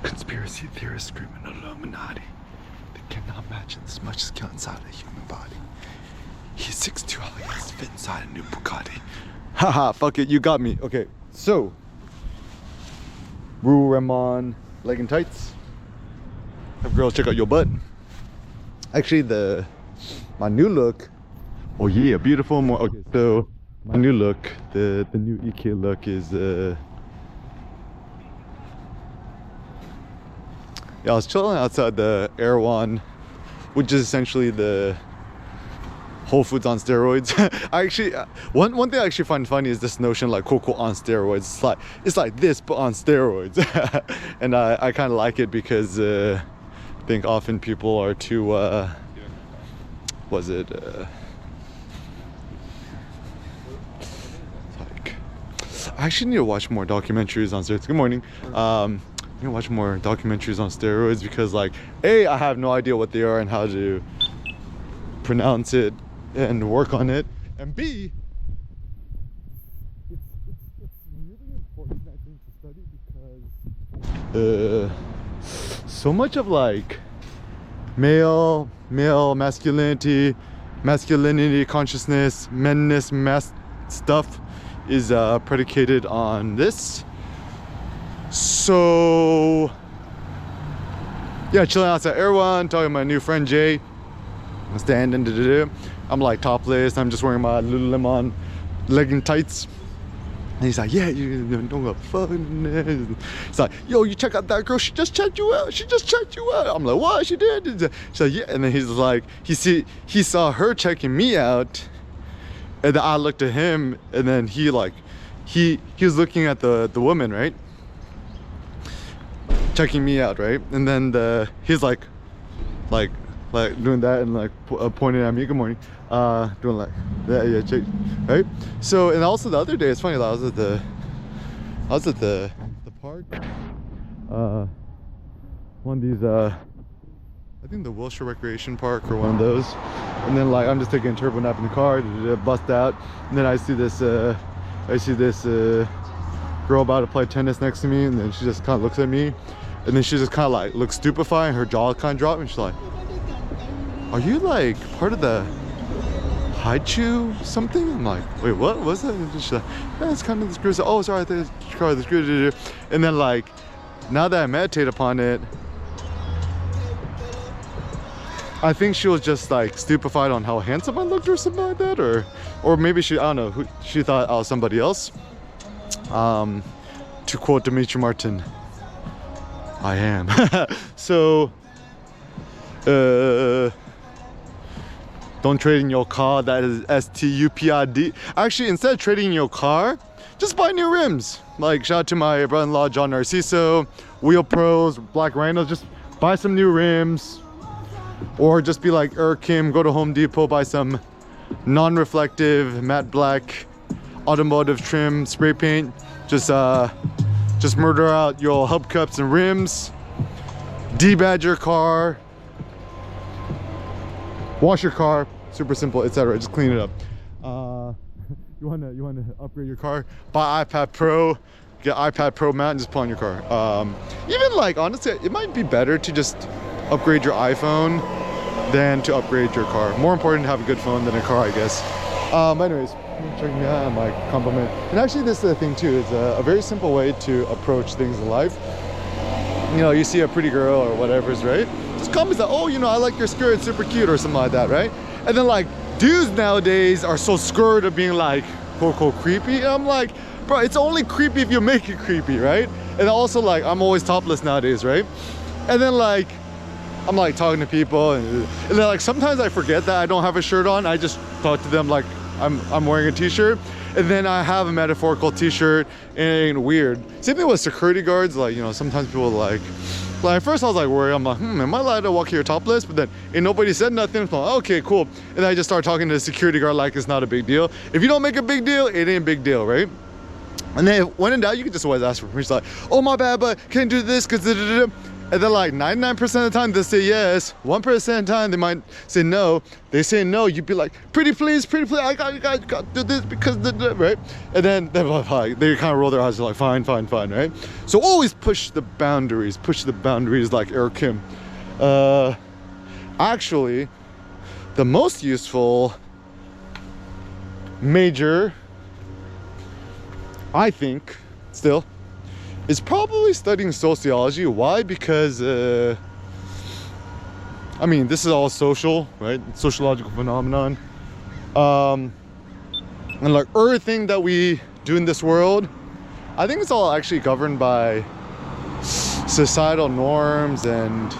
Conspiracy theorists screaming Illuminati. They cannot imagine this much skill inside a human body. He's 6'2", all he has to fit inside a new Bugatti. Haha, fuck it, you got me. Okay, so Rue Ramon legging tights. Have girls check out your butt. Actually, my new look. Oh yeah, beautiful. More okay. So my new look, the new EK look is yeah, I was chilling outside the Erewhon, which is essentially the Whole Foods on steroids. I actually, one thing I actually find funny is this notion like quote unquote on steroids. It's like this but on steroids, and I kind of like it because I think often people are too like, I actually need to watch more documentaries on steroids. Good morning. I need to watch more documentaries on steroids because, like, A, I have no idea what they are and how to pronounce it and work on it, and B, it's really important, I think, to study because so much of like male masculinity consciousness, menness, stuff is predicated on this. So yeah, chilling outside Erewhon, talking to my new friend Jay. I'm standing, I'm like topless, I'm just wearing my Lululemon legging tights. And he's like, yeah, you don't go fuck. He's like, yo, you check out that girl, she just checked you out. I'm like, what? She did? She's like, yeah. And then he's like, he saw her checking me out. And then I looked at him, and then he was looking at the woman, right? Checking me out, right? And then he's like doing that and like pointing at me. Good morning. Doing like that, yeah, check, right? So, and also the other day, it's funny. I was at the park. One of these, I think the Wilshire Recreation Park or one of those. And then like I'm just taking a turbo nap in the car, bust out, and then I see this girl about to play tennis next to me, and then she just kind of looks at me, and then she just kind of like looks stupefied, and her jaw kind of dropped, and she's like, are you like part of the Haichu something? I'm like, wait, what was that? And she's like, yeah, it's kind of the screws. Oh, sorry, the screw. And then like, now that I meditate upon it, I think she was just like stupefied on how handsome I looked or something like that, or maybe she, I don't know, she thought I was somebody else. To quote Dimitri Martin, I am. So don't trade in your car. That is STUPID. Actually, instead of trading in your car, just buy new rims. Like, shout out to my brother-in-law John Narciso, Wheel Pros, Black Rhinos. Just buy some new rims, or just be like Kim, go to Home Depot, buy some non-reflective matte black automotive trim spray paint. Just murder out your hubcaps and rims, debadge your car, wash your car, super simple, etc. Just clean it up. You wanna upgrade your car, buy iPad Pro, get iPad Pro mount and just put on your car. Even like, honestly, it might be better to just upgrade your iPhone than to upgrade your car. More important to have a good phone than a car, I guess. Anyways, checking me out, my compliment. And actually, this is the thing too, is a very simple way to approach things in life. You know, you see a pretty girl or whatever's, right? Just comments like, oh, you know, I like your skirt, it's super cute, or something like that, right? And then like, dudes nowadays are so scared of being like, quote unquote, creepy. And I'm like, bro, it's only creepy if you make it creepy, right? And also like, I'm always topless nowadays, right? And then like, I'm like talking to people, and then like sometimes I forget that I don't have a shirt on. I just talk to them like I'm wearing a t-shirt, and then I have a metaphorical t-shirt, and it ain't weird. Same thing with security guards. Like, you know, sometimes people like at first I was like worried. I'm like, am I allowed to walk here topless? But then ain't nobody said nothing. I'm like, okay, cool. And I just start talking to the security guard like it's not a big deal. If you don't make a big deal, it ain't a big deal, right? And then when in doubt, you can just always ask for permission. Like, oh, my bad, but can't do this because. And then like 99% of the time they say yes, 1% of the time they might say no. They say no, you'd be like, pretty please, I got to do this because right? And then they're like, they kind of roll their eyes, they're like, fine, right? So always push the boundaries like Eric Kim. Actually, the most useful major, I think, still, is probably studying sociology. Why? Because, I mean, this is all social, right? Sociological phenomenon. And like everything that we do in this world, I think it's all actually governed by societal norms and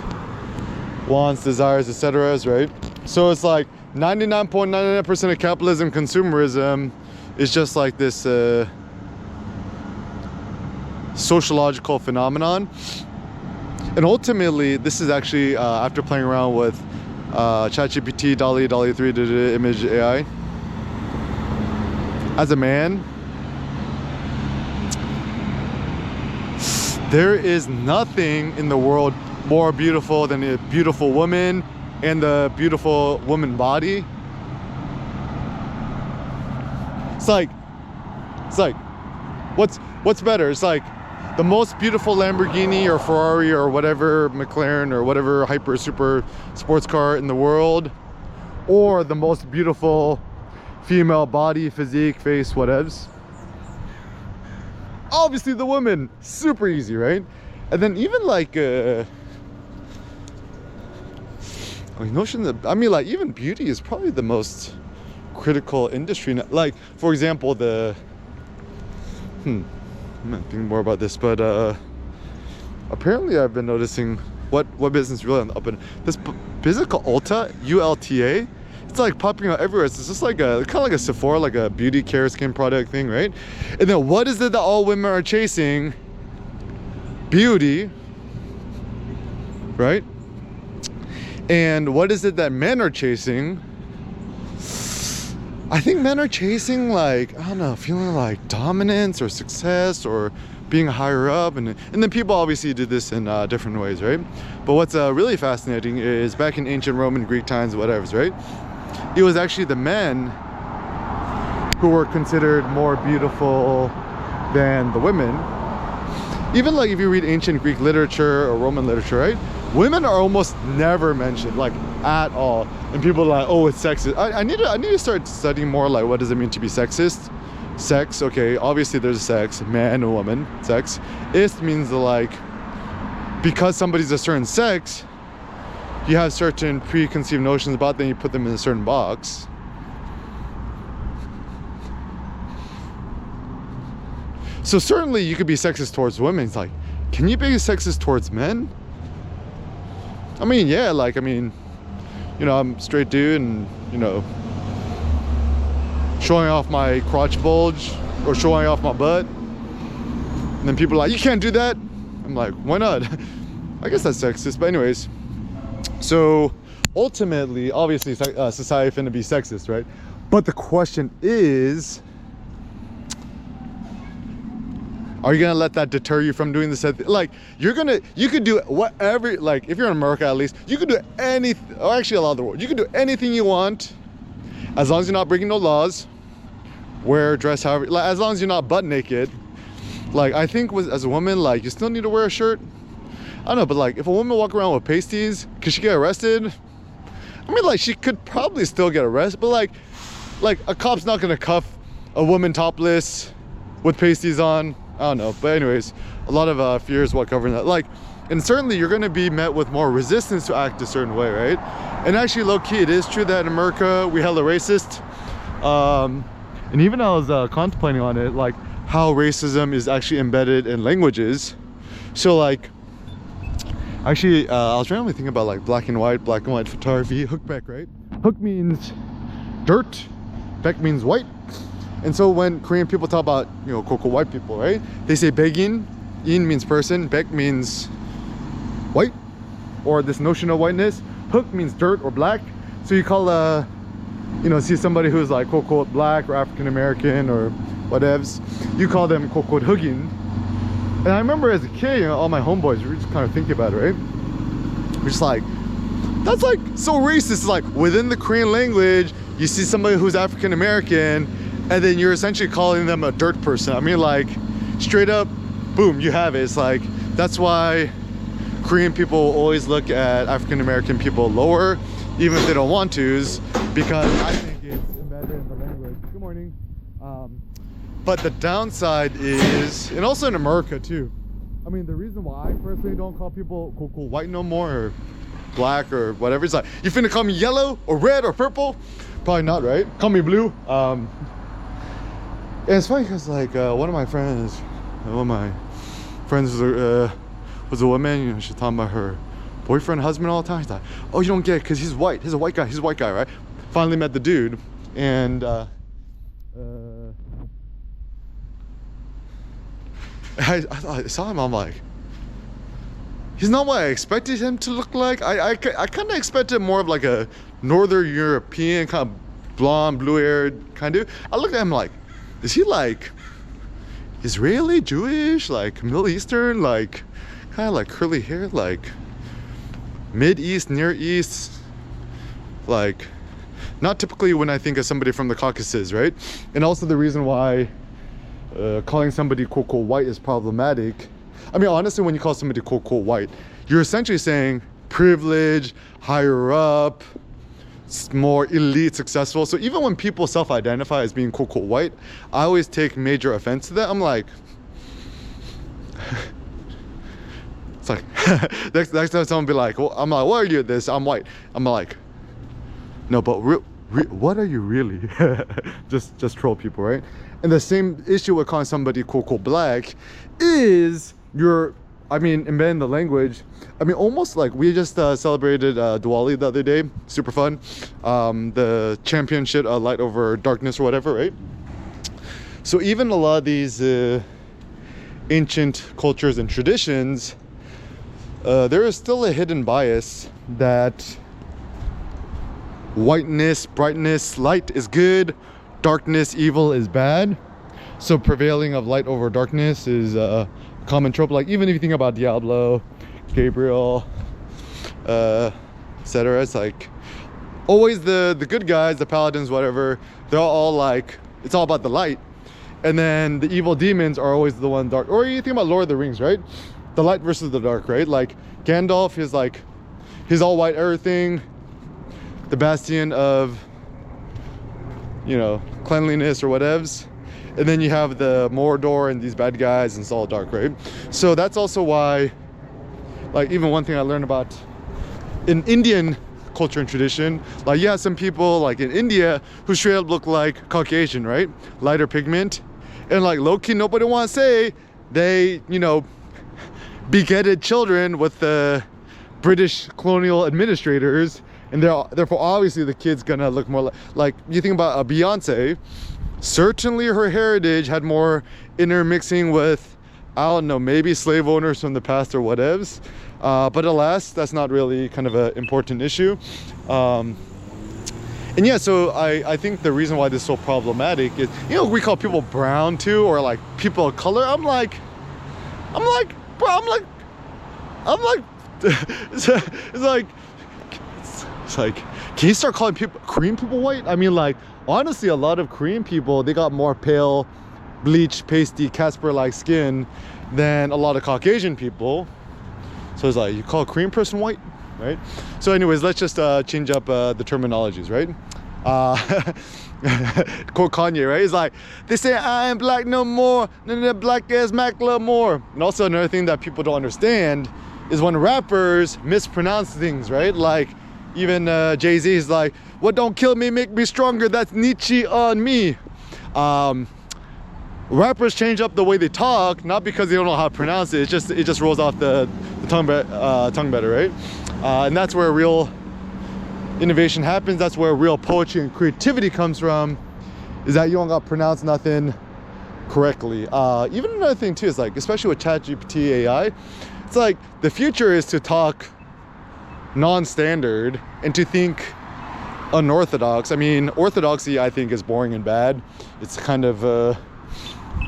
wants, desires, etc. Right? So it's like 99.99% of capitalism, consumerism is just like this sociological phenomenon. And ultimately, this is actually after playing around with ChatGPT, DALL-E 3 image AI. As a man, there is nothing in the world more beautiful than a beautiful woman and the beautiful woman body. It's like what's better? It's like the most beautiful Lamborghini or Ferrari or whatever, McLaren or whatever hyper super sports car in the world, or the most beautiful female body, physique, face, whatevs. Obviously the woman, super easy, right? And then even like notion that, I mean, like even beauty is probably the most critical industry. Like for example, I'm not thinking more about this, but apparently I've been noticing what business really on the up and this business called Ulta, ULTA. It's like popping out everywhere. It's just like a kind of like a Sephora, like a beauty care skin product thing, right? And then what is it that all women are chasing? Beauty, right? And what is it that men are chasing? I think men are chasing, like, I don't know, feeling like dominance or success or being higher up. And then people obviously do this in different ways, right? But what's really fascinating is back in ancient Roman, Greek times, whatever, right? It was actually the men who were considered more beautiful than the women. Even like if you read ancient Greek literature or Roman literature, right? Women are almost never mentioned, like at all. And people are like, oh, it's sexist. I need to start studying more, like what does it mean to be sexist? Sex, okay, obviously there's sex, man and woman, sex. Ist means like, because somebody's a certain sex, you have certain preconceived notions about them, you put them in a certain box. So certainly you could be sexist towards women. It's like, can you be sexist towards men? I mean, yeah, like, I mean, you know, I'm a straight dude and, you know, showing off my crotch bulge or showing off my butt. And then people are like, you can't do that. I'm like, why not? I guess that's sexist, but anyways. So ultimately, obviously, society finna be sexist, right? But the question is, are you gonna let that deter you from doing this? Like, you could do whatever, like, if you're in America at least, you could do anything, or actually a lot of the world, you could do anything you want, as long as you're not breaking no laws, wear, dress however, like, as long as you're not butt naked. Like, I think as a woman, like, you still need to wear a shirt. I don't know, but like, if a woman walk around with pasties, could she get arrested? I mean, like, she could probably still get arrested, but like a cop's not gonna cuff a woman topless with pasties on. I don't know, but anyways, a lot of fears while covering that. Like, and certainly you're gonna be met with more resistance to act a certain way, right? And actually, low-key, it is true that in America, we hella racist. And even I was contemplating on it, like how racism is actually embedded in languages. So like, actually, I was randomly thinking about like black and white photography, hookback, right? Hook means dirt, back means white. And so when Korean people talk about, you know, quote, white people, right? They say 백인, in means person, 백 means white, or this notion of whiteness. Hook means dirt or black. So you call, you know, see somebody who's like, quote, black or African American or whatevs, you call them, quote, 흑인. And I remember as a kid, you know, all my homeboys, we were just kind of thinking about it, right? We're just like, that's like so racist. It's like within the Korean language, you see somebody who's African American, and then you're essentially calling them a dirt person. I mean, like, straight up, boom, you have it. It's like, that's why Korean people always look at African American people lower, even if they don't want to, because I think it's embedded in the language. Good morning. But the downside is, and also in America too, I mean, the reason why I personally don't call people cool white no more, or black or whatever, it's like, you finna call me yellow or red or purple? Probably not, right? Call me blue. And it's funny because like one of my friends was a woman, you know, she's talking about her boyfriend, husband all the time. He's like, oh, you don't get it because he's white. He's a white guy, right? Finally met the dude, and I saw him, I'm like, he's not what I expected him to look like. I kind of expected more of like a Northern European, kind of blonde, blue-haired kind of. I looked at him like, is he like Israeli, Jewish, like Middle Eastern, like kind of like curly hair, like Mid-East, Near East, like not typically when I think of somebody from the Caucasus, right? And also the reason why calling somebody quote white is problematic. I mean, honestly, when you call somebody quote white, you're essentially saying privilege, higher up, more elite, successful. So even when people self-identify as being quote white, I always take major offense to that. I'm like, it's like next time someone be like, well, I'm like, what are you at this? I'm white. I'm like, no, but what are you really? just troll people, right? And the same issue with calling somebody quote black is I mean, embedding the language. I mean, almost like we just celebrated Diwali the other day. Super fun. The championship, light over darkness or whatever, right? So even a lot of these ancient cultures and traditions, there is still a hidden bias that whiteness, brightness, light is good, darkness, evil is bad. So prevailing of light over darkness is a common trope. Like even if you think about Diablo, Gabriel, etc., it's like always the good guys, the paladins, whatever, they're all like, it's all about the light, and then the evil demons are always the one dark. Or you think about Lord of the Rings, right? The light versus the dark, right? Like Gandalf is like, he's all white everything, the bastion of, you know, cleanliness or whatevs. And then you have the Mordor and these bad guys, and it's all dark, right? So that's also why, like, even one thing I learned about in Indian culture and tradition, like, yeah, some people like in India who straight up look like Caucasian, right? Lighter pigment. And like low-key, nobody wants to say they, you know, begetted children with the British colonial administrators, and therefore obviously the kid's gonna look more like you think about Beyonce. Certainly her heritage had more intermixing with, I don't know, maybe slave owners from the past or whatevs, but alas, that's not really kind of an important issue. And yeah, so I think the reason why this is so problematic is, you know, we call people brown too, or like people of color. I'm like it's like, can you start calling people, Korean people, white? I mean, like, honestly, a lot of Korean people, they got more pale, bleached, pasty, Casper-like skin than a lot of Caucasian people. So it's like, you call a Korean person white, right? So anyways, let's just change up the terminologies, right? Quote Kanye, right? It's like, they say I ain't black no more, then they're black as Macklemore. And also another thing that people don't understand is when rappers mispronounce things, right? Like, even Jay-Z is like, what don't kill me, make me stronger, that's Nietzsche on me. Rappers change up the way they talk, not because they don't know how to pronounce it, it just rolls off the tongue better, right? And that's where real innovation happens. That's where real poetry and creativity comes from, is that you don't got to pronounce nothing correctly. Even another thing too is like, especially with ChatGPT AI, it's like the future is to talk non-standard and to think unorthodox. I mean, orthodoxy I think is boring and bad. It's kind of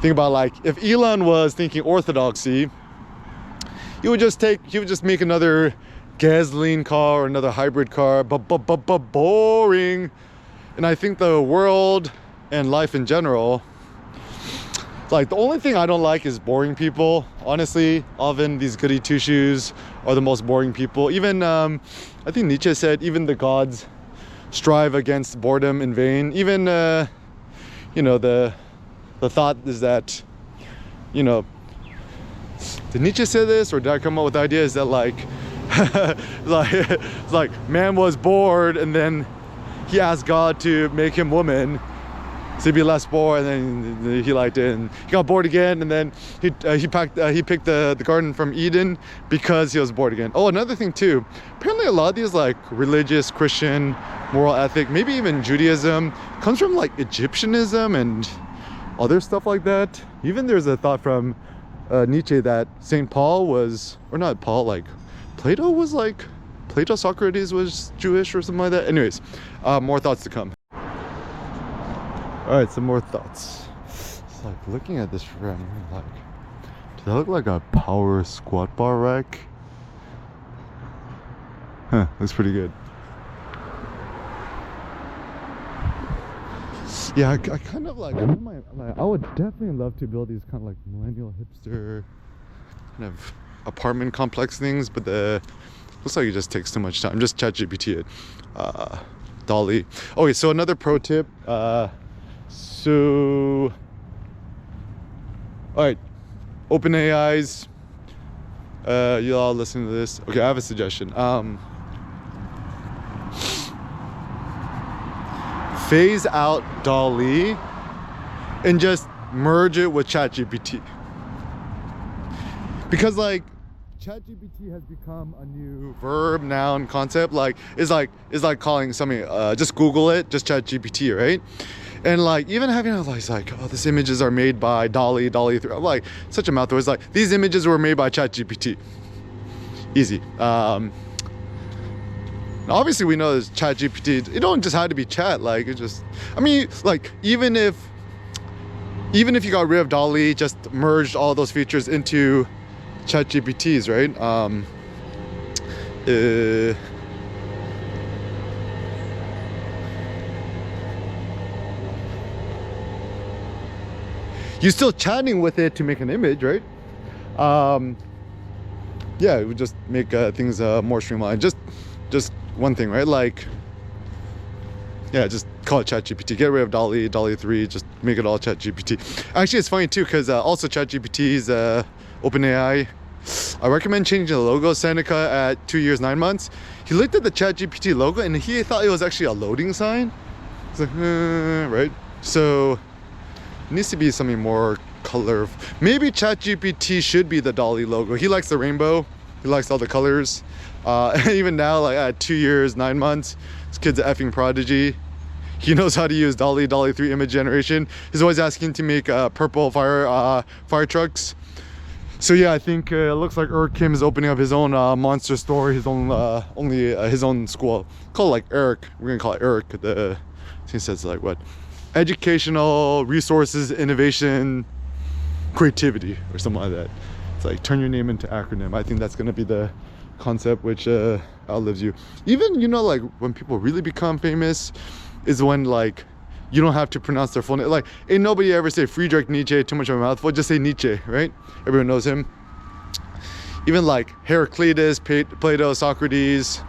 think about like if Elon was thinking orthodoxy, he would just make another gasoline car or another hybrid car, but boring. And I think the world and life in general, like the only thing I don't like is boring people. Honestly, often these goody two shoes are the most boring people. Even I think Nietzsche said even the gods strive against boredom in vain. Even you know, the thought is that, you know, did Nietzsche say this or did I come up with the idea is that like it's like man was bored and then he asked God to make him woman so he'd be less bored, and then he liked it, and he got bored again, and then he picked the garden from Eden because he was bored again. Oh, another thing too, apparently a lot of these like religious Christian moral ethic, maybe even Judaism, comes from like Egyptianism and other stuff like that. Even there's a thought from Nietzsche that St. Paul was, or not Paul, like Plato, Socrates was Jewish or something like that. Anyways, more thoughts to come. All right, some more thoughts. It's like looking at this frame, like, does that look like a power squat bar rack? Huh, looks pretty good. Yeah, I kind of like, I would definitely love to build these kind of like millennial hipster kind of apartment complex things, but looks like it just takes too much time. Just ChatGPT it. DALL-E. Okay, so another pro tip. So, all right, OpenAI's, you all listen to this. Okay, I have a suggestion. Phase out DALL-E and just merge it with ChatGPT. Because like, ChatGPT has become a new verb, noun, concept. Like, it's like calling something, just Google it, just ChatGPT, right? And like even having like, oh, these images are made by DALL-E 3. I'm like, such a mouthful. It's like these images were made by ChatGPT. Easy. Obviously we know there's ChatGPT. It don't just have to be chat. Like it just, I mean, like even if you got rid of DALL-E, just merged all those features into ChatGPTs, right? You're still chatting with it to make an image, right? Yeah, it would just make things more streamlined. Just one thing, right? Like, yeah, just call it ChatGPT. Get rid of DALL-E 3. Just make it all ChatGPT. Actually, it's funny too because also ChatGPT's OpenAI. I recommend changing the logo. Seneca at 2 years 9 months. He looked at the ChatGPT logo and he thought it was actually a loading sign. It's like, right? So it needs to be something more color. Maybe ChatGPT should be the DALL-E logo. He likes the rainbow. He likes all the colors. Even now, like at 2 years 9 months, this kid's an effing prodigy. He knows how to use DALL-E 3 image generation. He's always asking to make purple fire trucks. So yeah, I think it looks like Kim is opening up his own monster store, his own his own school. Call it like Eric. We're gonna call it Eric. He says like what? Educational resources, innovation, creativity, or something like that. It's like turn your name into acronym. I think that's gonna be the concept which outlives you. Even, you know, like when people really become famous is when like you don't have to pronounce their full name. Like ain't nobody ever say Friedrich Nietzsche, too much of a mouthful. Just say Nietzsche, right? Everyone knows him. Even like Heraclitus, Plato, Socrates.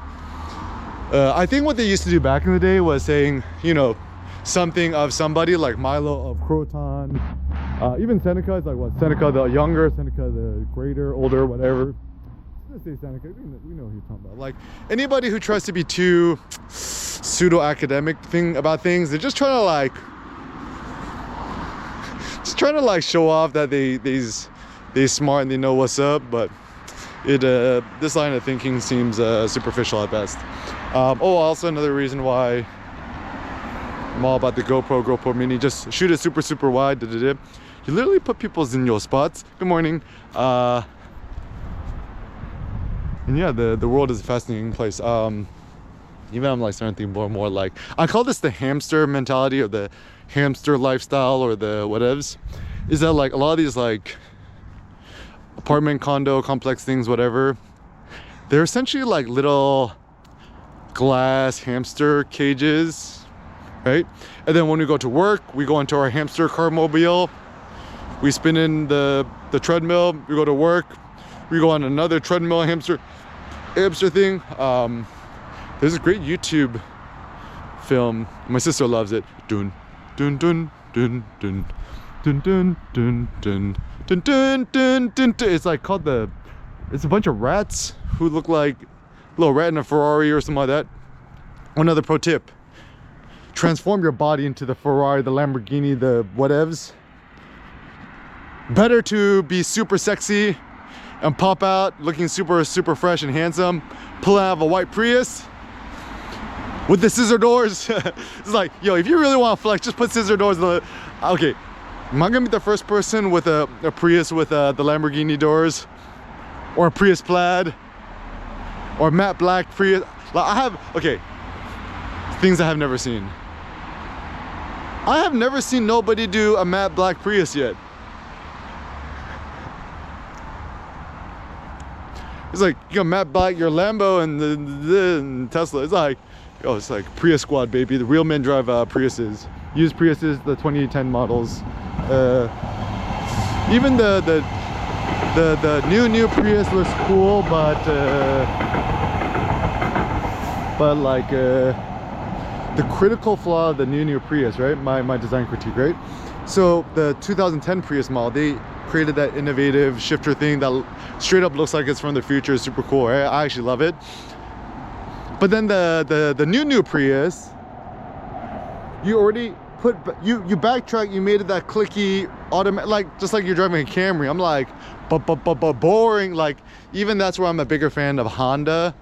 I think what they used to do back in the day was saying, you know, something of somebody, like Milo of Croton. Even Seneca is like what? Seneca the younger, Seneca the greater, older, whatever. Let's say Seneca, we know who you're talking about. Like anybody who tries to be too pseudo-academic about things, they're just trying to like show off that they smart and they know what's up, but this line of thinking seems superficial at best. Also another reason why I'm all about the GoPro Mini. Just shoot it super wide. You literally put people's in your spots. Good morning. And yeah, the world is a fascinating place. Even I'm like starting to think more and more like, I call this the hamster mentality or the hamster lifestyle or the whatevs. is that like a lot of these like apartment, condo, complex things, whatever, they're essentially like little glass hamster cages, right? And then when we go to work, we go into our hamster car mobile, we spin in the treadmill, we go to work, we go on another treadmill hamster thing. There's a great YouTube film, my sister loves it. Dun dun dun dun dun dun dun dun dun dun dun dun dun. It's like called it's a bunch of rats who look like a little rat in a Ferrari or something like that. Another pro tip: transform your body into the Ferrari, the Lamborghini, the whatevs. Better to be super sexy and pop out looking super fresh and handsome, pull out of a white Prius with the scissor doors. It's like, yo, if you really want to flex, just put scissor doors in the... Okay, am I gonna be the first person with a Prius with the Lamborghini doors, or a Prius plaid, or matte black Prius? Like, I have, okay, things I have never seen. I have never seen nobody do a matte black Prius yet. It's like, you got matte black your Lambo and the Tesla. It's like, oh, it's like Prius squad, baby. The real men drive Priuses. Used Priuses, the 2010 models. Even the new Prius looks cool, but like the critical flaw of the new Prius, right? My design critique, right? So the 2010 Prius model, they created that innovative shifter thing that straight up looks like it's from the future. It's super cool, right? I actually love it. But then the new Prius, you already put, you backtrack, you made it that clicky automatic, like just like you're driving a Camry. I'm like, but boring. Like, even that's where I'm a bigger fan of Honda.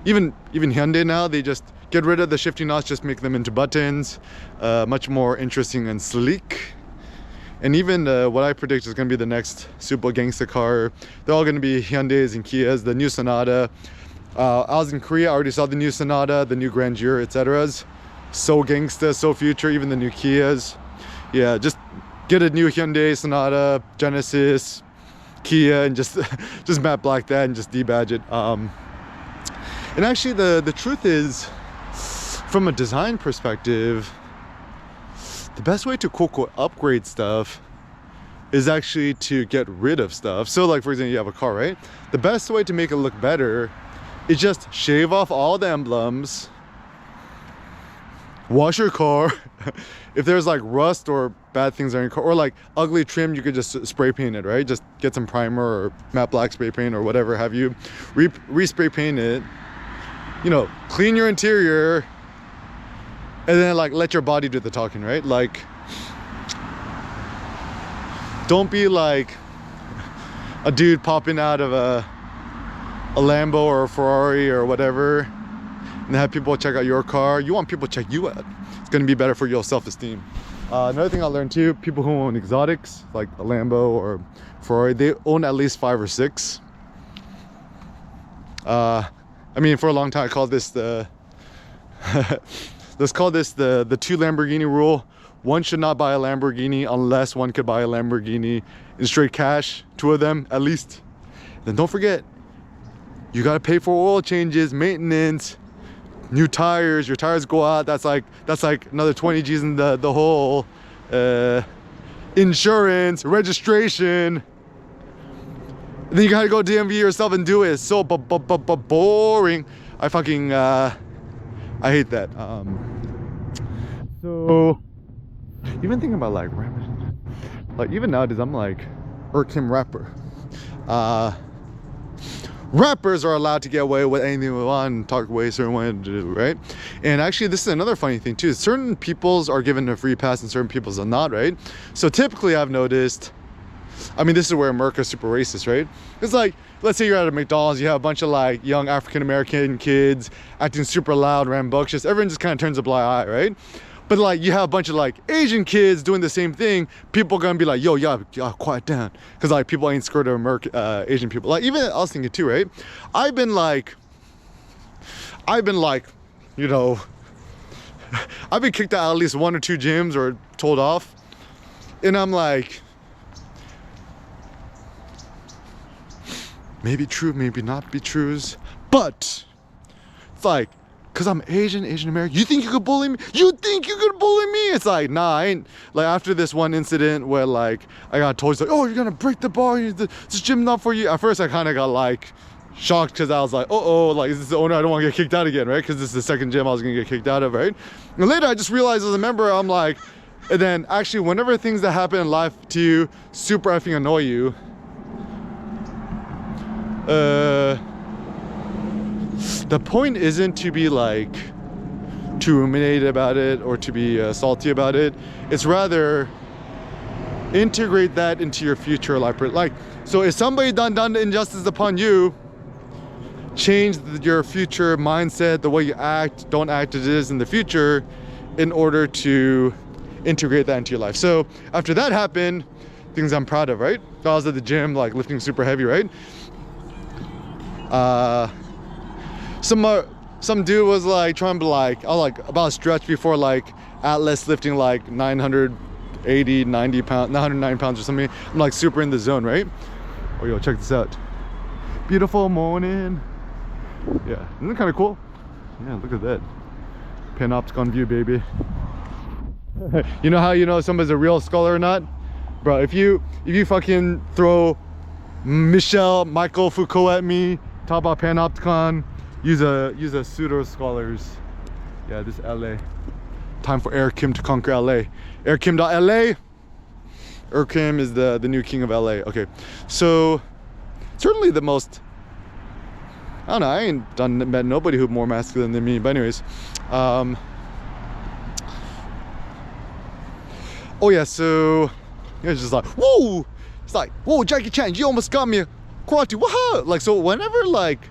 Even Hyundai now, they just get rid of the shifting knots, just make them into buttons. Much more interesting and sleek. And even what I predict is going to be the next super gangsta car, they're all going to be Hyundais and Kias. The new Sonata. I was in Korea, I already saw the new Sonata, the new Grandeur, etc. So gangsta, so future, even the new Kias. Yeah, just get a new Hyundai, Sonata, Genesis, Kia, and just matte black that and just debadge it. And actually the truth is, from a design perspective, the best way to quote upgrade stuff is actually to get rid of stuff. So like, for example, you have a car, right? The best way to make it look better is just shave off all the emblems, wash your car. If there's like rust or bad things on your car, or like ugly trim, you could just spray paint it, right? Just get some primer or matte black spray paint or whatever have you, re-spray paint it, you know, clean your interior, and then like let your body do the talking, right? Like, don't be like a dude popping out of a Lambo or a Ferrari or whatever and have people check out your car. You want people to check you out. It's going to be better for your self-esteem. Another thing I learned too, people who own exotics like a Lambo or Ferrari, they own at least 5 or 6. I mean, for a long time I called this the let's call this the 2 Lamborghini rule. One should not buy a Lamborghini unless one could buy a Lamborghini in straight cash, 2 of them at least. Then don't forget, you gotta pay for oil changes, maintenance, new tires. Your tires go out, that's like another 20 G's in the whole insurance, registration. Then you gotta go DMV yourself and do it. It's so boring. I fucking I hate that. So even thinking about like rapping, like even nowadays I'm like Kim rapper. Rappers are allowed to get away with anything they want and talk away a certain way to do, right? And actually this is another funny thing too. Certain peoples are given a free pass and certain peoples are not, right? So typically I've noticed, I mean, this is where America's super racist, right? It's like, let's say you're at a McDonald's, you have a bunch of like young African-American kids acting super loud, rambunctious. Everyone just kind of turns a blind eye, right? But like you have a bunch of like Asian kids doing the same thing, people are gonna be like, yo, y'all quiet down. Cause like people ain't scared of Asian people. Like even I was thinking too, right? I've been like, you know, I've been kicked out at least 1 or 2 gyms or told off. And I'm like, maybe true, maybe not be trues, but it's like, cause I'm Asian American, you think you could bully me? You think you could bully me? It's like, nah, I ain't. Like after this one incident where like I got told, like, oh, you're gonna break the bar, this gym not for you. At first I kind of got like shocked because I was like, oh, like is this the owner? I don't want to get kicked out again, right? Because this is the second gym I was gonna get kicked out of, right? And later I just realized as a member, I'm like, and then actually whenever things that happen in life to you super effing annoy you, the point isn't to be like too ruminated about it or to be salty about it. It's rather integrate that into your future life. Like, so if somebody done injustice upon you, change your future mindset, the way you act, don't act as it is in the future, in order to integrate that into your life. So after that happened, things I'm proud of, right? I was at the gym like lifting super heavy, right? Some dude was like trying to like, I was like about to stretch before like Atlas lifting like 980, 90 pounds, 909 pounds or something. I'm like super in the zone, right? Oh, yo, check this out. Beautiful morning. Yeah, isn't it kind of cool? Yeah, look at that. Panopticon view, baby. You know how you know somebody's a real scholar or not? Bro, if you fucking throw Michael Foucault at me, talk about Panopticon, use a pseudo scholars. Yeah, this LA. Time for Air Kim to conquer LA. Air Kim.LA. Air Kim is the new king of LA. Okay, so certainly the most, I don't know, I ain't met nobody who's more masculine than me, but anyways, oh yeah, so it's just like, whoa, it's like, whoa, Jackie Chan, you almost got me a karate, whoa. Like, so whenever like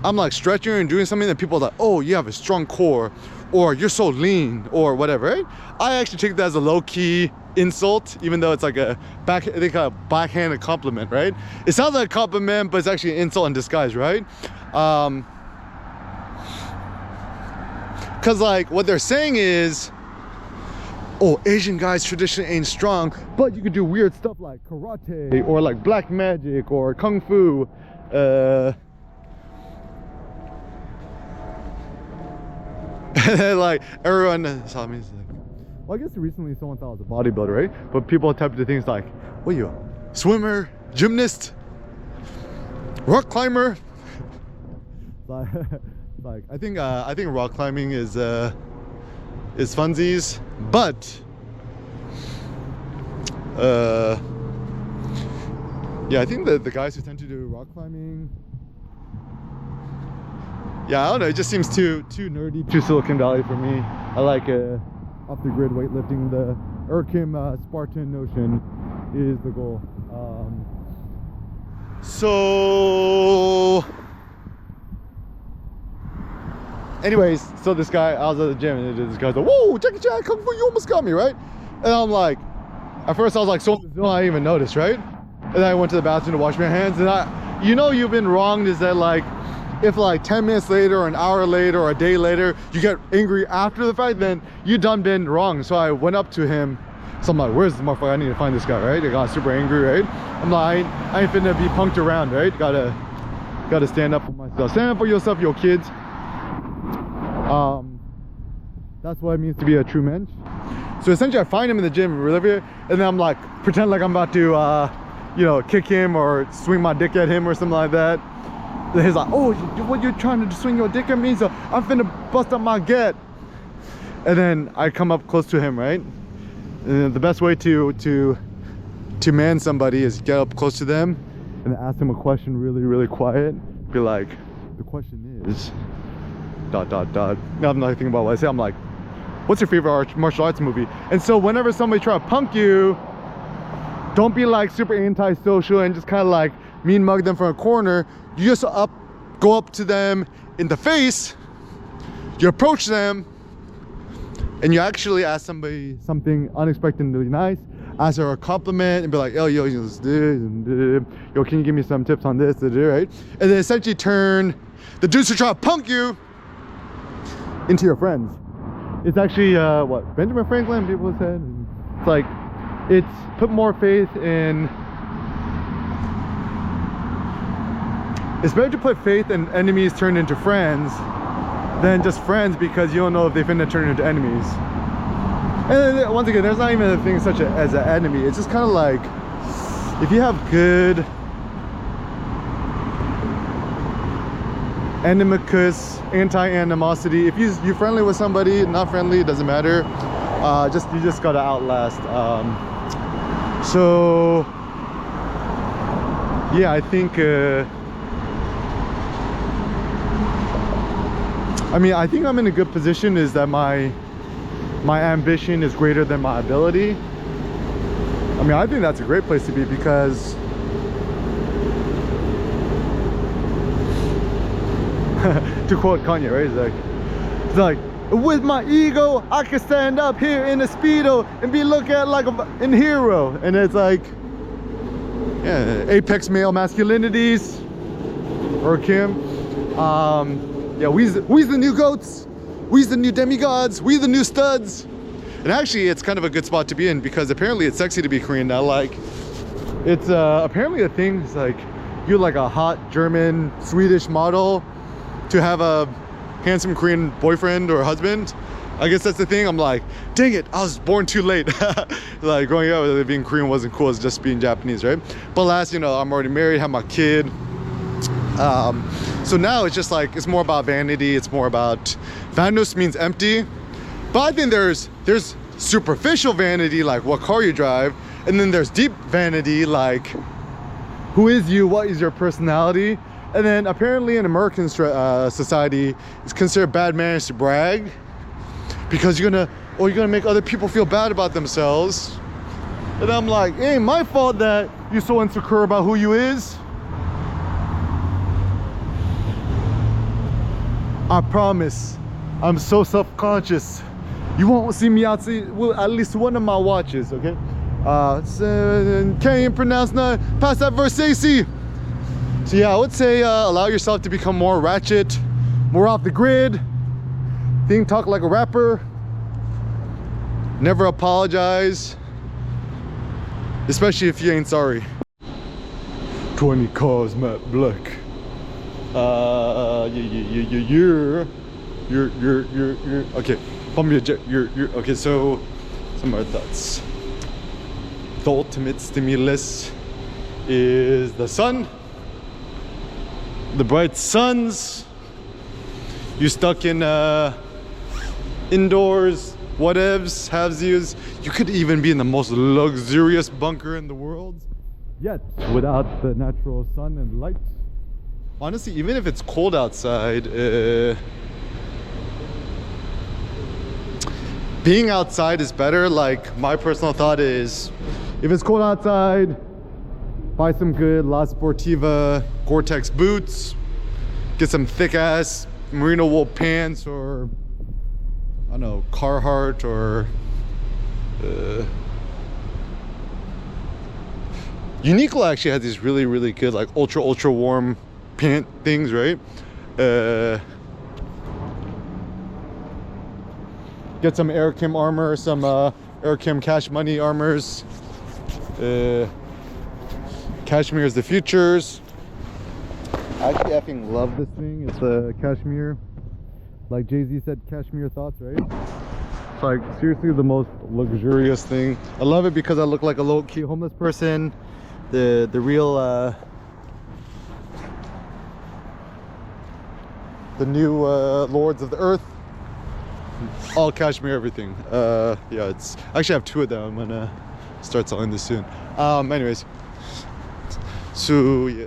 I'm like stretching and doing something that people are like, oh, you have a strong core, or you're so lean, or whatever, right? I actually take that as a low-key insult, even though it's like a backhanded compliment, right? It sounds like a compliment, but it's actually an insult in disguise, right? Because like what they're saying is, oh, Asian guys traditionally ain't strong, but you can do weird stuff like karate or like black magic or kung fu. Like everyone saw me, like, well, I guess recently someone thought I was a bodybuilder, right? But people type to things like, what are you, a swimmer, gymnast, rock climber? Like I think rock climbing is funsies, but yeah, I think that the guys who tend to do rock climbing, yeah, I don't know, it just seems too nerdy, too Silicon Valley for me. I like off the grid weightlifting. The Urkim Spartan notion is the goal. So anyways, so this guy, I was at the gym and this guy's like, whoa, Jackie Chan, Kung Fu, you almost got me, right? And I'm like, at first I was like, so I didn't even notice, right? And then I went to the bathroom to wash my hands, and you know you've been wronged is that like, if like 10 minutes later or an hour later or a day later you get angry after the fact, then you done been wrong. So I went up to him, so I'm like, where's the motherfucker? I need to find this guy, right? I got super angry, right? I'm like, I ain't finna be punked around, right? Gotta stand up for myself. Stand up for yourself, yo kids. That's what it means to be a true mensch. So essentially I find him in the gym, and then I'm like, pretend like I'm about to you know, kick him or swing my dick at him or something like that. And he's like, oh, what, you're trying to swing your dick at me? So I'm finna bust up my gut. And then I come up close to him, right? And the best way to man somebody is get up close to them and ask them a question really quiet. Be like, the question is ... Now I'm not thinking about what I say. I'm like, what's your favorite martial arts movie? And so whenever somebody try to punk you, don't be like super anti-social and just kind of like mean mug them from a corner. You just go up to them in the face, you approach them, and you actually ask somebody something unexpectedly nice, ask her a compliment, and be like, oh, yo, yo, can you give me some tips on this, right? And then essentially turn the dudes who try to punk you into your friends. It's actually what Benjamin Franklin, people said. It's like, it's put more faith in It's better to put faith in enemies turned into friends than just friends because you don't know if they're finna turn into enemies. And then, once again, there's not even a thing such as an enemy. It's just kind of like, if you have good animicus, anti-animosity, if you're friendly with somebody, not friendly, it doesn't matter. You just gotta outlast. So yeah, I think I think I'm in a good position, is that my ambition is greater than my ability. I think that's a great place to be, because to quote Kanye, right? It's like, with my ego, I can stand up here in a Speedo and be looked at like a hero. And it's like, yeah, apex male masculinities, or Kim. Yeah, we's the new goats. We's the new demigods. We the new studs. And actually, it's kind of a good spot to be in, because apparently it's sexy to be Korean now. Like, it's apparently a thing. It's like, you're like a hot German, Swedish model to have a handsome Korean boyfriend or husband. I guess that's the thing. I'm like, dang it, I was born too late. Like, growing up, being Korean wasn't cool as just being Japanese, right? But last, I'm already married, have my kid. So now it's just like, it's more about vanity. It's more about, vanus means empty. But I think there's superficial vanity, like what car you drive. And then there's deep vanity, like, who is you? What is your personality? And then apparently in American society, it's considered bad manners to brag, because you're gonna make other people feel bad about themselves. And I'm like, it ain't my fault that you're so insecure about who you is. I promise, I'm so self-conscious. You won't see me outside with at least one of my watches, okay? Can't even pronounce none. Pass that verse, AC. So yeah, I would say allow yourself to become more ratchet, more off the grid. Talk like a rapper. Never apologize, especially if you ain't sorry. 20 cars, Matt Black. You're okay. You're okay. So some other thoughts. The ultimate stimulus is the sun. The bright suns. You stuck in indoors, whatevs, halvesies. You could even be in the most luxurious bunker in the world, yet without the natural sun and light. Honestly, even if it's cold outside, being outside is better. Like, my personal thought is, if it's cold outside, buy some good La Sportiva Gore-Tex boots, get some thick ass merino wool pants, or I don't know, Carhartt, or Uniqlo actually has these really good, like, ultra warm pant things, right? Get some Air Kim armor, some Air Kim Cash Money armors. Cashmere is the futures. I actually effing love this thing. It's a cashmere, like Jay-Z said, cashmere thoughts, right? It's like seriously the most luxurious thing. I love it because I look like a low-key homeless person. The real the new lords of the earth, all cashmere everything. Yeah, it's actually, I have two of them. I'm gonna start selling this soon. Anyways, so yeah,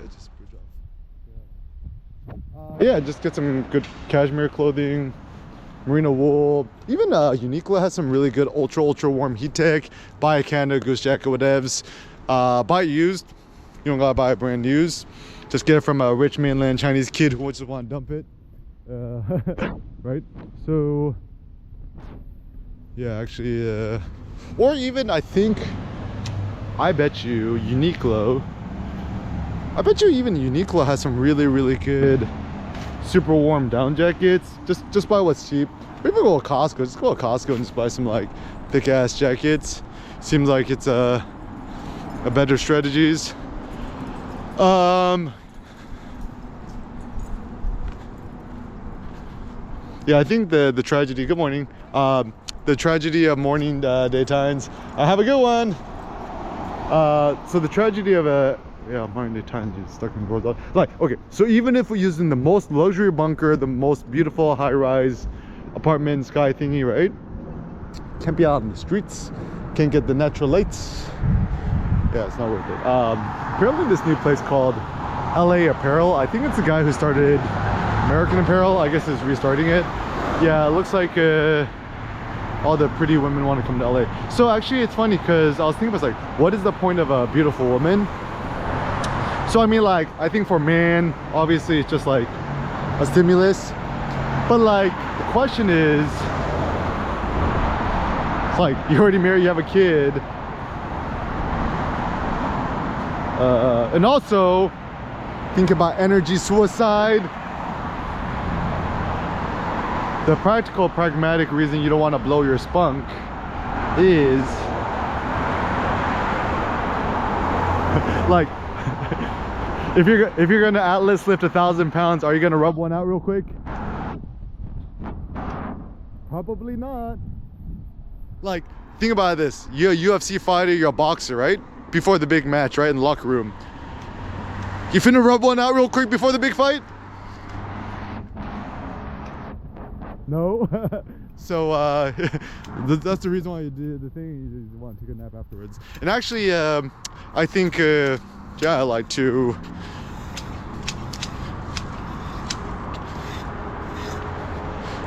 yeah, just get some good cashmere clothing, merino wool. Even Uniqlo has some really good ultra warm heat tech. Buy a Canada Goose jacket, whatevs. Buy it used. You don't gotta buy it brand used. Just get it from a rich mainland Chinese kid who just want to dump it. Right? So yeah, actually, or even I bet you Uniqlo has some really good super warm down jackets. Just buy what's cheap. Maybe go to Costco. Just go to Costco and just buy some like thick ass jackets. Seems like it's a better strategies. Yeah, I think the tragedy. Good morning. The tragedy of morning daytimes. Have a good one. So the tragedy of morning daytimes, you're stuck in the world. Like, okay, so even if we're using the most luxury bunker, the most beautiful high-rise apartment sky thingy, right? Can't be out in the streets. Can't get the natural lights. Yeah, it's not worth it. Apparently this new place called LA Apparel. I think it's the guy who started American Apparel. I guess is restarting it. Yeah, it looks like all the pretty women want to come to LA. So actually it's funny because I was thinking about like, what is the point of a beautiful woman? So I mean, like, I think for men, obviously it's just like a stimulus. But like, the question is, it's like, you're already married, you have a kid. And also, think about energy suicide. The practical, pragmatic reason you don't want to blow your spunk is like, if you're gonna Atlas lift 1,000 pounds, are you gonna rub one out real quick? Probably not. Like, think about this. You're a UFC fighter, you're a boxer, right? Before the big match, right? In the locker room. You finna rub one out real quick before the big fight? No. So that's the reason why you did the thing. You want to take a nap afterwards. And actually, I think, yeah, I like to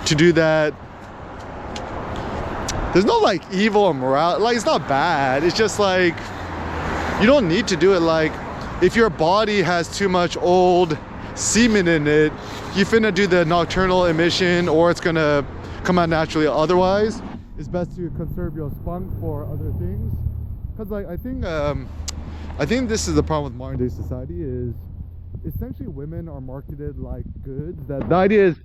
do that. There's no like evil or morality. Like, it's not bad. It's just like, you don't need to do it. Like, if your body has too much old semen in it, you finna do the nocturnal emission, or it's gonna come out naturally otherwise. It's best to conserve your spunk for other things. Because like, I think this is the problem with modern day society is essentially women are marketed like goods. That the idea is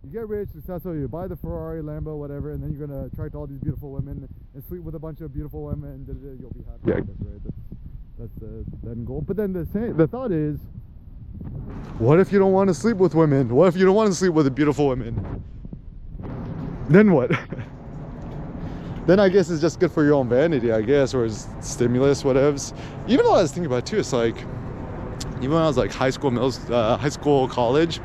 you get rich, successful, you buy the Ferrari, Lambo, whatever, and then you're gonna attract all these beautiful women and sleep with a bunch of beautiful women, and you'll be happy. Yeah, right. That's the end goal. But then the thought is, what if you don't want to sleep with women? What if you don't want to sleep with the beautiful women? Then what? Then I guess it's just good for your own vanity, I guess, or it's stimulus, whatevs. Even though I was thinking about it too, it's like, even when I was like high school, college,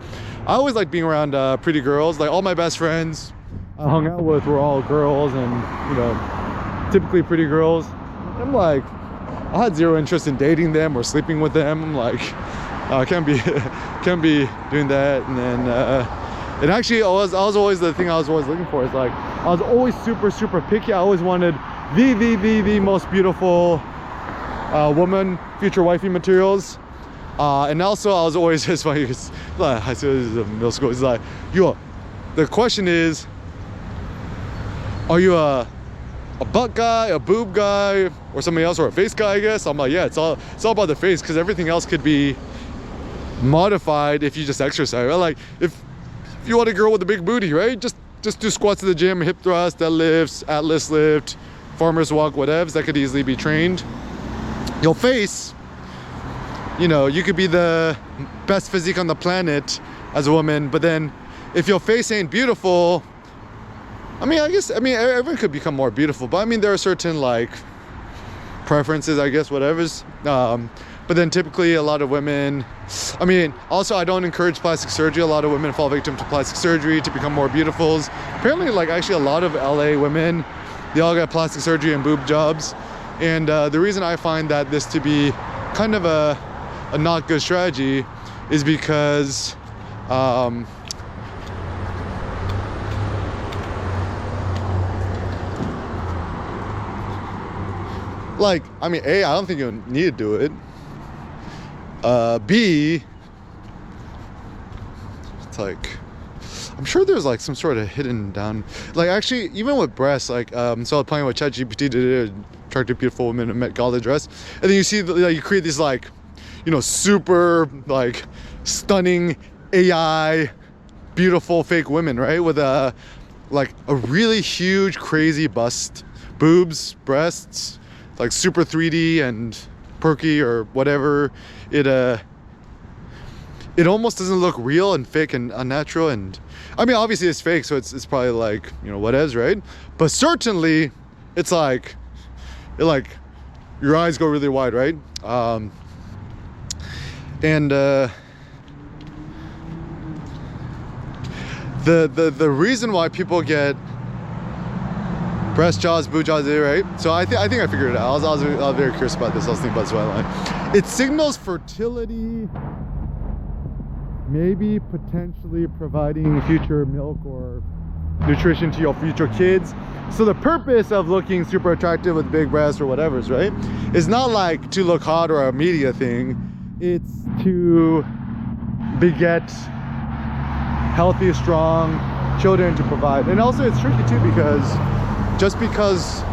I always liked being around pretty girls. Like, all my best friends I hung out with were all girls, and you know, typically pretty girls. I'm like, I had zero interest in dating them or sleeping with them. I'm like, I can't be doing that. And then and actually I was always, the thing I was always looking for is like, I was always super picky. I always wanted the most beautiful woman, future wifey materials. And also I was always, it's funny because I said this is middle school, it's like, yo, the question is, are you a butt guy, a boob guy, or somebody else, or a face guy, I guess? I'm like, yeah, it's all about the face, because everything else could be modified if you just exercise, right? Like, if you want a girl with a big booty, right? Just do squats at the gym, hip thrust, deadlifts, Atlas lift, farmer's walk, whatevs. That could easily be trained. Your face, you know, you could be the best physique on the planet as a woman, but then if your face ain't beautiful, I mean, everyone could become more beautiful, but I mean, there are certain like preferences, I guess, whatever's. But then typically a lot of women, I mean, also I don't encourage plastic surgery. A lot of women fall victim to plastic surgery to become more beautiful. Apparently, like, actually a lot of LA women, they all got plastic surgery and boob jobs. And the reason I find that this to be kind of a not good strategy is because like, I mean, A, I don't think you need to do it. B, it's like, I'm sure there's like some sort of hidden down, like, actually, even with breasts, like, so I was playing with ChatGPT to attract a beautiful woman in a Met Gala dress, and then you see, like, you create these, like, you know, super, like, stunning AI, beautiful fake women, right? With like a really huge, crazy bust, boobs, breasts, like super 3D and perky or whatever it it almost doesn't look real and fake and unnatural. And I mean, obviously it's fake, so it's probably like, you know, what is, right? But certainly it's like, your eyes go really wide, right? And the reason why people get breast jaws, boob jaws, right? So I think I figured it out. I was very curious about this. I was thinking about this while it signals fertility, maybe potentially providing future milk or nutrition to your future kids. So the purpose of looking super attractive with big breasts or whatever's, right, is not like to look hot or a media thing. It's to beget healthy, strong children to provide. And also it's tricky too, because just because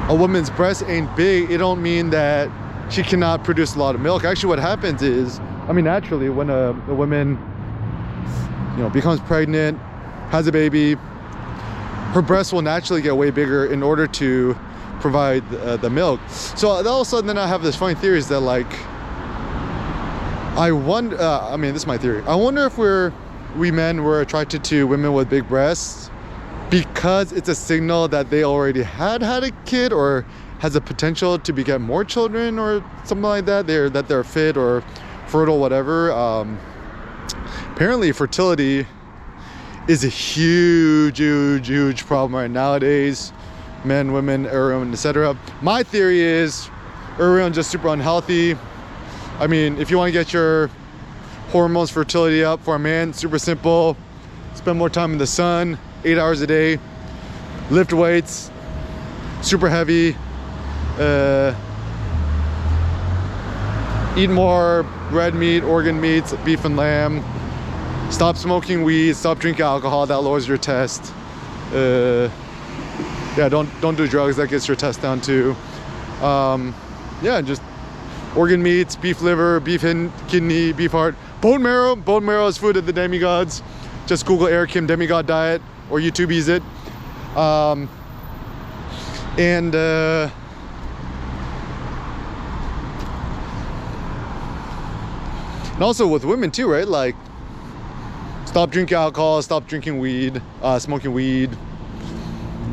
a woman's breast ain't big, it don't mean that she cannot produce a lot of milk. Actually, what happens is, I mean, naturally, when a woman, you know, becomes pregnant, has a baby, her breasts will naturally get way bigger in order to provide the milk. So all of a sudden, then I have this funny theory is that, like, I wonder, I mean, this is my theory. I wonder if we men were attracted to women with big breasts because it's a signal that they already had a kid or has a potential to beget more children or something like that. They're fit or fertile, whatever. Apparently fertility is a huge problem right nowadays. Men, women, everyone, etc. My theory is everyone's just super unhealthy. I mean, if you want to get your hormones, fertility up for a man, super simple. Spend more time in the sun, 8 hours a day, lift weights, super heavy, eat more red meat, organ meats, beef and lamb, stop smoking weed, stop drinking alcohol, that lowers your test. Yeah, don't do drugs, that gets your test down too. Yeah, just organ meats, beef liver, beef kidney, beef heart, bone marrow is food of the demigods. Just Google Eric Kim demigod diet or YouTube's it. And also with women too, right? Like, stop drinking alcohol, stop drinking weed, smoking weed,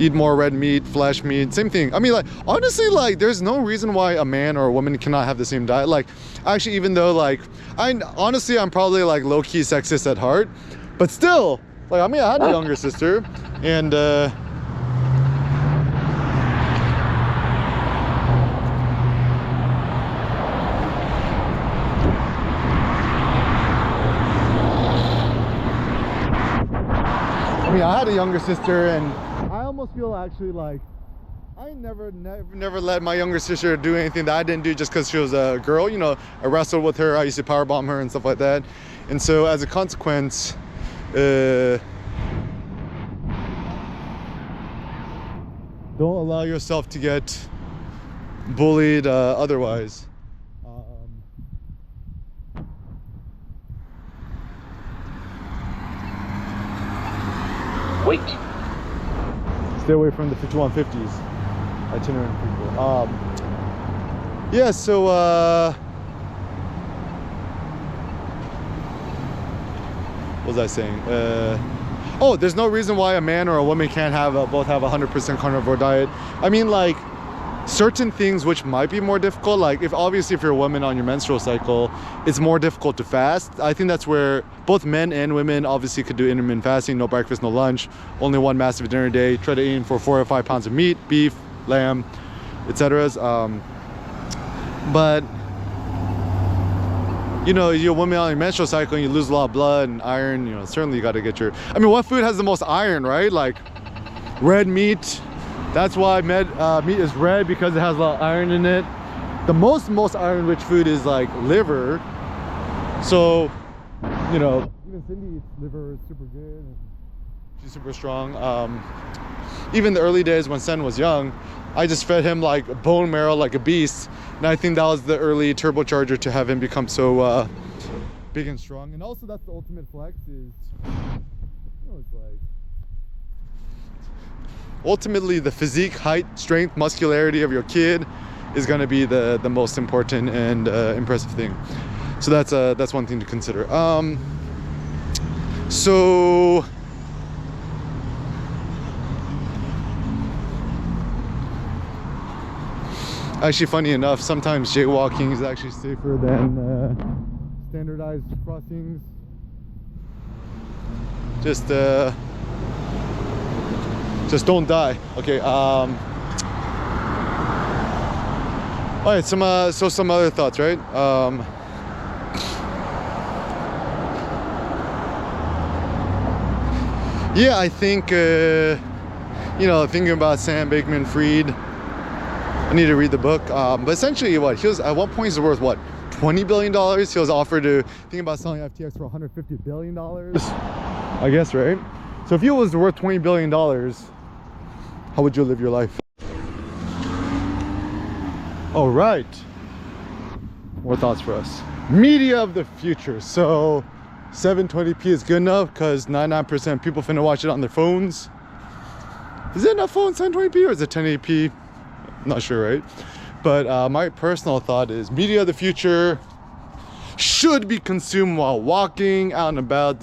eat more red meat, flesh meat, same thing. I mean, like, honestly, like, there's no reason why a man or a woman cannot have the same diet. Like, actually, even though, like, I'm probably like low-key sexist at heart, but still, like, I mean, I had a younger sister, and I had a younger sister, and I almost feel actually like I never let my younger sister do anything that I didn't do just because she was a girl. You know, I wrestled with her, I used to powerbomb her and stuff like that. And so as a consequence, don't allow yourself to get bullied otherwise. Wait. Stay away from the 5150s itinerant people. Yeah, so what was I saying? Oh, there's no reason why a man or a woman can't both have a 100% carnivore diet. I mean, like, certain things which might be more difficult, like if you're a woman on your menstrual cycle, it's more difficult to fast. I think that's where both men and women obviously could do intermittent fasting, no breakfast, no lunch, only one massive dinner a day. Try to aim for 4 or 5 pounds of meat, beef, lamb, etc. But you know, you're a woman on your menstrual cycle and you lose a lot of blood and iron, you know, certainly you got to get I mean, what food has the most iron, right? Like red meat. That's why meat is red, because it has a lot of iron in it. The most iron-rich food is like liver. So, you know, even Cindy eats liver, it's super good. And she's super strong. Even the early days when Sen was young, I just fed him like bone marrow like a beast. And I think that was the early turbocharger to have him become so big and strong. And also that's the ultimate flex is, you know, it's like, ultimately the physique, height, strength, muscularity of your kid is going to be the most important and impressive thing. So that's one thing to consider. So actually, funny enough, sometimes jaywalking is actually safer than standardized crossings. Just don't die. Okay. All right. Some other thoughts, right? Yeah, I think thinking about Sam Bankman-Fried. I need to read the book. But essentially, he was at one point he's worth what, $20 billion. He was offered to think about selling FTX for $150 billion. I guess, right? So if he was worth $20 billion, how would you live your life? All right. More thoughts for us. Media of the future. So 720p is good enough because 99% of people finna watch it on their phones. Is it enough phone 720p or is it 1080p? Not sure, right? But my personal thought is media of the future should be consumed while walking out and about.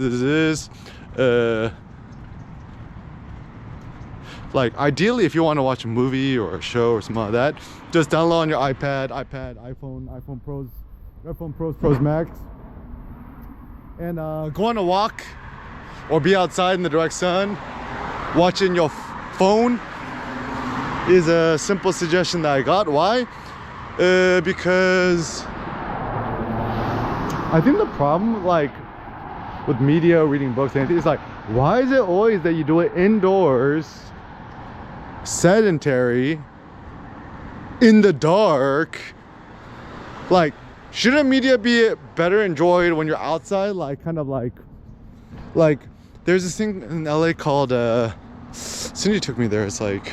Like ideally, if you want to watch a movie or a show or something like that, just download on your iPad, iPhone Pros Max, and go on a walk or be outside in the direct sun watching your phone is a simple suggestion that I got. Why? Because I think the problem, like with media, reading books, anything, is like, why is it always that you do it indoors, sedentary, in the dark? Like, shouldn't media be better enjoyed when you're outside? Like, kind of like there's this thing in LA called Cindy took me there. It's like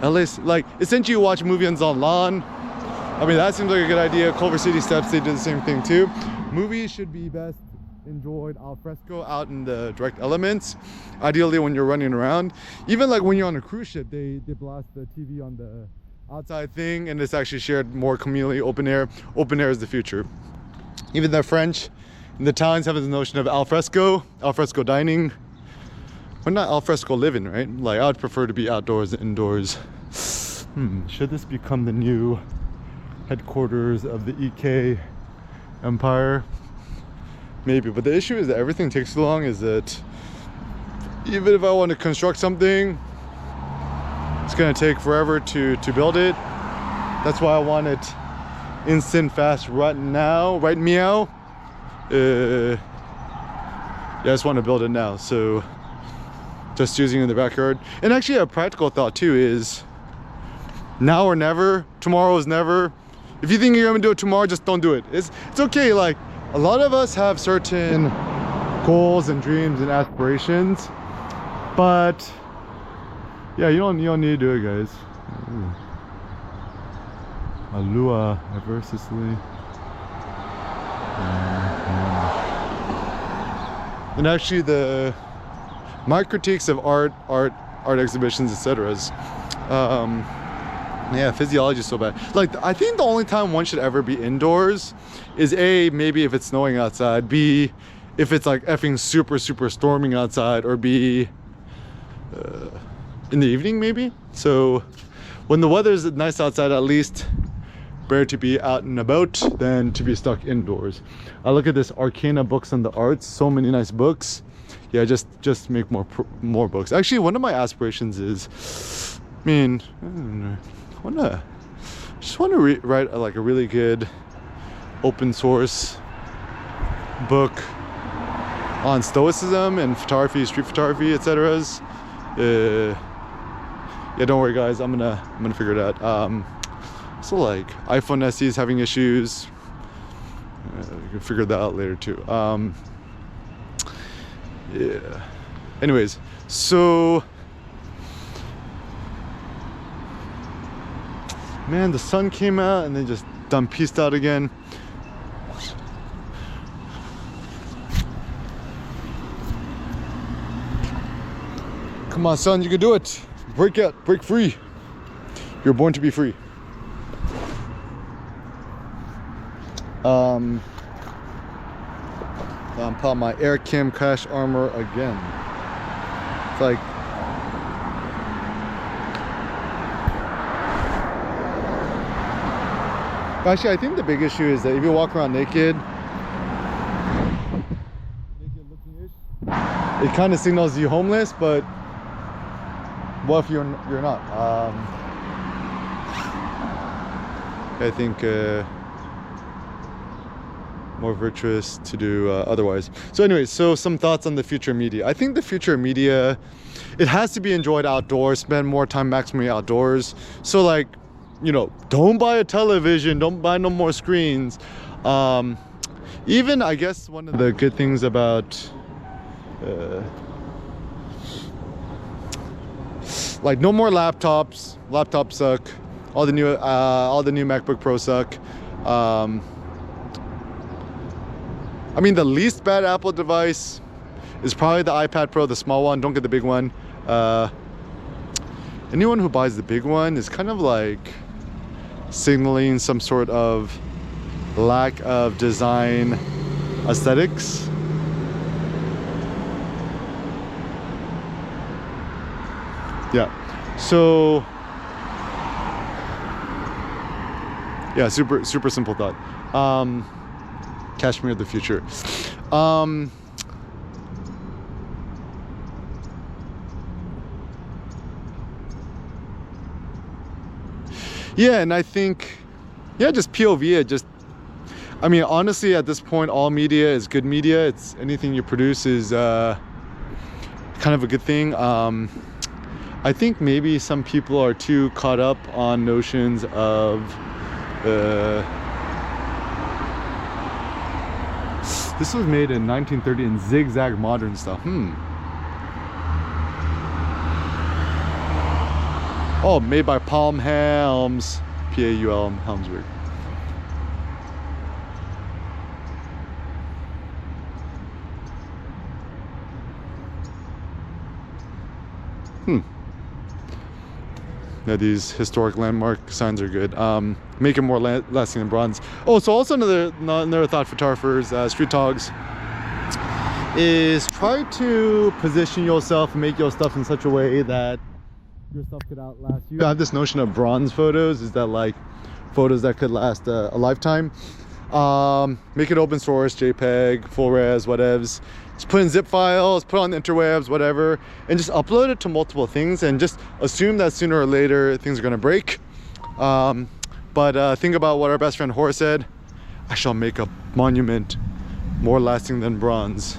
LA, like essentially you watch a movie on the lawn. I mean, that seems like a good idea. Culver City Steps, they did the same thing too. Movies should be best enjoyed al fresco, out in the direct elements, ideally when you're running around. Even like when you're on a cruise ship, they blast the TV on the outside thing, and it's actually shared more communally. Open air is the future. Even the French in the Italians have this notion of al fresco dining, or not al fresco living, right? Like, I would prefer to be outdoors than indoors. Should this become the new headquarters of the EK empire? Maybe, but the issue is that everything takes so long. Is that even if I want to construct something, it's gonna take forever to build it. That's why I want it instant, fast, right now, right meow. Yeah, I just want to build it now. So just using it in the backyard. And actually a practical thought too is now or never. Tomorrow is never. If you think you're gonna do it tomorrow, just don't do it. It's okay. Like, a lot of us have certain goals and dreams and aspirations, but yeah, you don't need to do it, guys. Alua ever Sicily. And actually my critiques of art exhibitions, etc. is yeah, physiology is so bad. Like, I think the only time one should ever be indoors is A, maybe if it's snowing outside, B, if it's like effing super storming outside, or B, in the evening maybe. So when the weather's nice outside, at least better to be out and about than to be stuck indoors. I look at this Arcana books on the arts, so many nice books. Yeah, just make more books. Actually, one of my aspirations is, I mean, I don't know, I just want to write like a really good open source book on stoicism and photography, street photography, etc. Yeah, don't worry guys, I'm gonna figure it out. So like iPhone SE is having issues. You can figure that out later too. Yeah. Anyways, so man, the sun came out and then just done peaced out again. Come on, son, you can do it. Break out, break free. You're born to be free. I'm putting my Air Kim Crash Armor again. It's like, actually, I think the big issue is that if you walk around naked looking-ish, it kind of signals you homeless, but what if you're not? I think more virtuous to do otherwise. So anyways, so some thoughts on the future of media. I think the future of media, it has to be enjoyed outdoors, spend more time maximally outdoors. So like, you know, don't buy a television, don't buy no more screens. Even I guess one of the good things about like no more laptops. Laptops suck. All the new MacBook Pro suck. I mean, the least bad Apple device is probably the iPad Pro, the small one. Don't get the big one. Anyone who buys the big one is kind of like signaling some sort of lack of design aesthetics. Yeah, so yeah, super simple thought. Cashmere of the future. Yeah, and I think, yeah, just POV it. Just, I mean, honestly, at this point, all media is good media. It's anything you produce is kind of a good thing. I think maybe some people are too caught up on notions of this was made in 1930 in zigzag modern stuff. Oh, made by Palm Helms, P-A-U-L, Helmsburg. Yeah, these historic landmark signs are good. Make it more lasting than bronze. Oh, so also another thought, photographers, street dogs, is try to position yourself and make your stuff in such a way that your stuff could outlast you. I have this notion of bronze photos, is that like photos that could last a lifetime. Make it open source, JPEG, full res, whatevs. Just put in zip files, put on the interwebs, whatever, and just upload it to multiple things and just assume that sooner or later things are gonna break. But think about what our best friend Horace said: I shall make a monument more lasting than bronze.